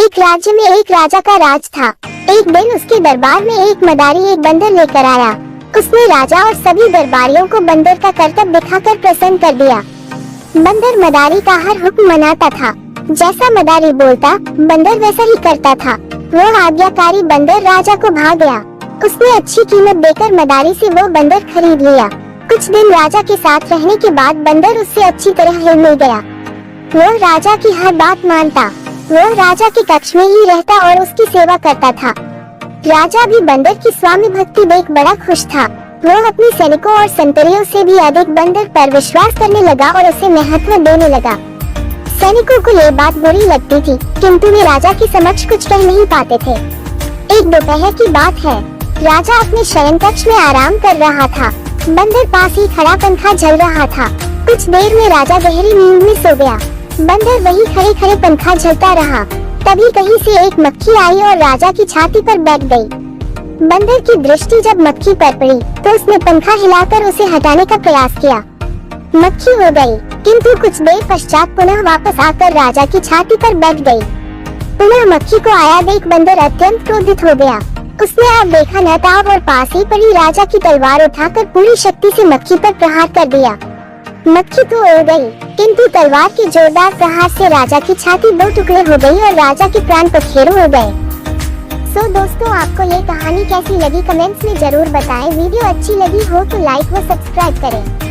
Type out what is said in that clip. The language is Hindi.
एक राज्य में एक राजा का राज था। एक दिन उसके दरबार में एक मदारी एक बंदर लेकर आया। उसने राजा और सभी दरबारियों को बंदर का करतब दिखाकर प्रसन्न कर दिया। बंदर मदारी का हर हुक्म मनाता था। जैसा मदारी बोलता बंदर वैसा ही करता था। वो आज्ञाकारी बंदर राजा को भा गया। उसने अच्छी कीमत देकर मदारी से वो बंदर खरीद लिया। कुछ दिन राजा के साथ रहने के बाद बंदर उससे अच्छी तरह हिल मिल गया। वो राजा की हर बात मानता। वो राजा के कक्ष में ही रहता और उसकी सेवा करता था। राजा भी बंदर की स्वामी भक्ति देख बड़ा खुश था। वो अपने सैनिकों और संतरियों से भी अधिक बंदर पर विश्वास करने लगा और उसे महत्व देने लगा। सैनिकों को ये बात बुरी लगती थी, किंतु वे राजा के समक्ष कुछ कह नहीं पाते थे। एक दोपहर की बात है। राजा अपने शयन कक्ष में आराम कर रहा था। बंदर पास ही खड़ा पंखा झल रहा था। कुछ देर में राजा गहरी नींद में सो गया। बंदर वही खड़े खड़े पंखा झलता रहा। तभी कहीं से एक मक्खी आई और राजा की छाती पर बैठ गई। बंदर की दृष्टि जब मक्खी पर पड़ी तो उसने पंखा हिलाकर उसे हटाने का प्रयास किया। मक्खी हो गई, किंतु कुछ देर पश्चात पुनः वापस आकर राजा की छाती पर बैठ गई। पुनः मक्खी को आया देख बंदर अत्यंत क्रोधित हो गया। उसने अब देखा न था और पास ही पड़ी राजा की तलवार उठाकर पूरी शक्ति से मक्खी पर प्रहार कर दिया। मक्खी तो उड़ गई, किंतु तलवार के जोरदार प्रहार से राजा की छाती दो टुकड़े हो गई और राजा के प्राण पखेरु हो गए। सो दोस्तों, आपको ये कहानी कैसी लगी कमेंट्स में जरूर बताएं। वीडियो अच्छी लगी हो तो लाइक व सब्सक्राइब करें।